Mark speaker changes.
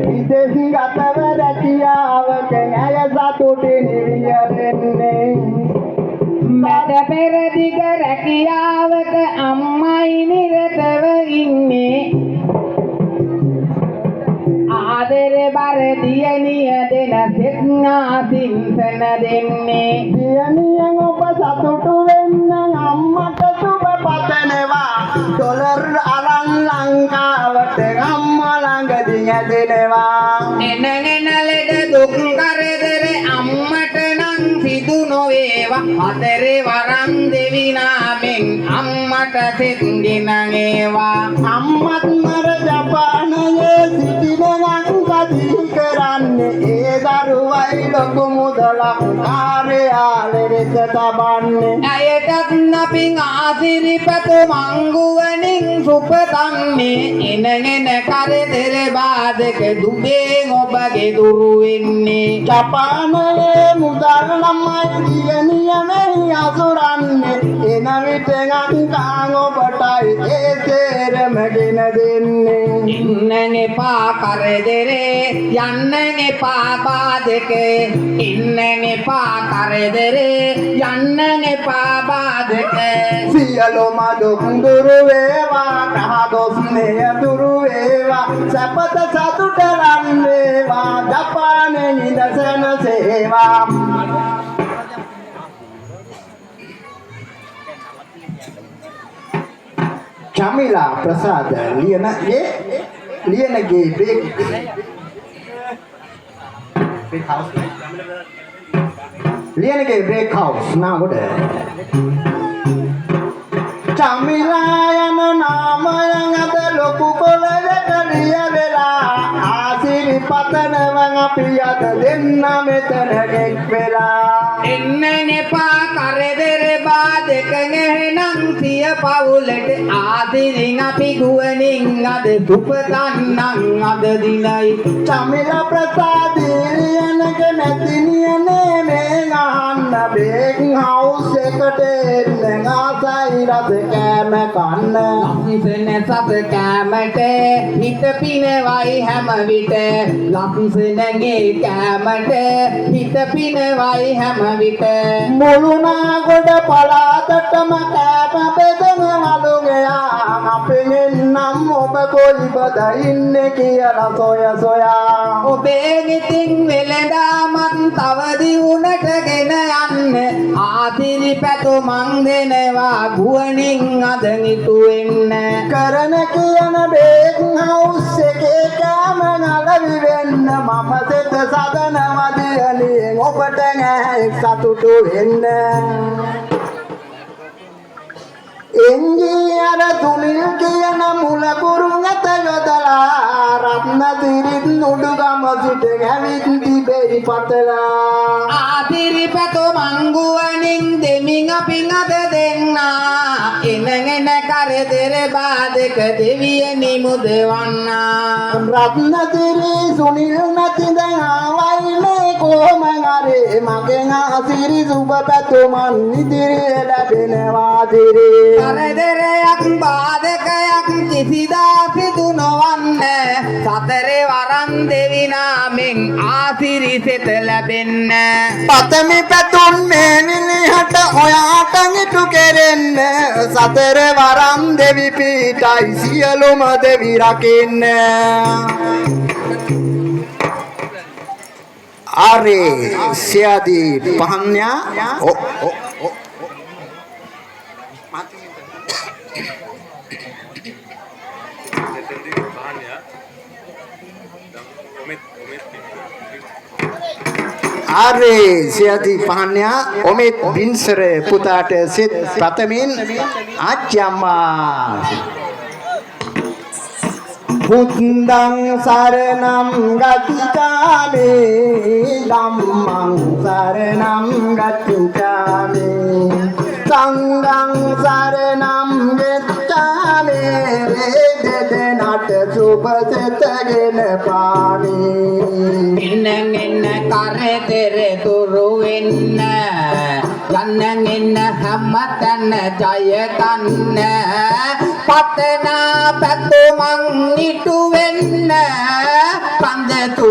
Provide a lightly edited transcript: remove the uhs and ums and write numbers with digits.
Speaker 1: විදෙස් ගතව රැකියාවක ඇය සතුටින් වියවෙන්නේ
Speaker 2: මට පෙරදිග රැකියාවක අම්මයි නිරතව ඉන්නේ ආදරේ බර දියණිය දෙන දෙන්නා සින්සන දෙන්නේ
Speaker 1: දියණියන් ඔබ සතුටු වෙන්න අම්මට සුබ පතනවා ඩොලර් අරන් ලංකාවට අම්මා ළඟදී ඇදෙනවා
Speaker 2: එනගෙන ලෙඩ දුක් කරදර අම්මට නම් සිදු නොවේවා අතරේ වරන් දෙවි නාමෙන් අම්මට සින්දින ඒවා
Speaker 1: අම්මත් මර ජපානයේ සිටින ලංකදී කරන්නේ ඒ දරුවයි ලොකු මුදලක් කාර්යාලෙට තබන්නේ
Speaker 2: අයටත් අපි ආසිරිපත මංගුවනින් සුපතන්නේ එනගෙන කරදර බාධක දුබෙන් ඔබගේ දුරු වෙන්නේ
Speaker 1: ජපානයේ මුදල් ළමයි දියණිය මෙහි අසුරන්නේ එන විට ගංගාන් ඔබටයි ඒ තේරම ගෙන දෙන්නේ
Speaker 2: ඉන්න එපා කරදරේ යන්න එපා බාධක ඉන්න එපා කරදරේ යන්න එපා බාධක
Speaker 1: සියලුම දුක් දුරු වේවා කහදොස් නෙය දුරු වේවා සපත සතුට රන් වේවා ජපානයේ නිදසන සේවා Chamila Prasad Liyanage break house Liyanage break house Nagoda Chamila යන නාමයෙන් අද ලොකු කොළකට ලියවෙලා ආසිරිපතනවන් අපි අද දෙන්න මෙතන ගෙක් වෙලා
Speaker 2: එන්න එපා කරදර බාධක එහෙනම් සිය පවුලට ආදිරින් අපි ගුවනින් අද සුපතන්නම් අද දිනයි
Speaker 1: චමිලා ප්‍රසාදී ලියනගේ නැතිනියනේ මේ අහන්න බේක් හවුස් එකට එන්න ආසයි රස කෑම කන්න
Speaker 2: ලක්සන සත කෑමට හිත පිනවයි හැම විට ලක්සනගේ කෑමට හිත පිනවයි හැම විට
Speaker 1: මුළු නාගොඩ පළාතටම කෑම බෙදන වලුගයා අපෙන් නම් ඔබ කොයිබද ඉන්නේ කියලා සොයා
Speaker 2: ඔබේ නිතින් වෙලඳාමත් තව දියුණට ගෙන යන්න ආතිරි පැතුමන් දෙනවා ගුවනින් අද නිතු වෙන්න
Speaker 1: කරන කියන බේක් හවුස් එකේ කෑම නලවි වෙන්න මම සෙත සදනවා දියණියෙන් ඔබට නෑ සතුටු වෙන්න එංජිනේර තුනිල් කියන මුල කුරුන් ඇත යොදලා රත්න දිරිත් උඩුගම සිට ඇවිත් තිබෙයි පතලා
Speaker 2: ආතිරි පැතුමන් ගුවනින් දෙමින් අපි අද දෙන්නා එනගෙන කරදර බාධක දෙවියනි මුදවන්නා
Speaker 1: රත්නතිරි සුනිල් නැතිද ආවයි මේ කොහම හරි මගෙන් ආසිරි සුබ පැතුමන් ඉදිරිය ලැබෙනවා දිරි
Speaker 2: කරදරයක් බාධකයක් කිසිදා සිදු නොවන්න සතරේ වරන් දෙවි නාමෙන් ආසිරි සෙත ලැබෙන්න
Speaker 1: පතමි පැතුම් මේ මිනිහට ඔයාට ඉටු කෙරෙන්න සතර වරම් දෙවි පීඨයි සියලුම දෙවි රකින්න ආරේ සියදී පහන්යා ආරේ සියදී පහන්යා ඔමෙත් බින්සර පුතාට සිත ප්‍රථමින් ආච්චම්මා බුද්ධං සරණං ගච්ඡාමි ධම්මං සරණං ගච්ඡාමි සංඝං සරණං ගච්ඡාමි දෙදෙනාට සුභසතගෙන පාමි
Speaker 2: ඉන්න කරදර දුරු වෙන්න යන්න හැමතැන ජය ගන්න පතනා පැතුමන් ඉටු වෙන්න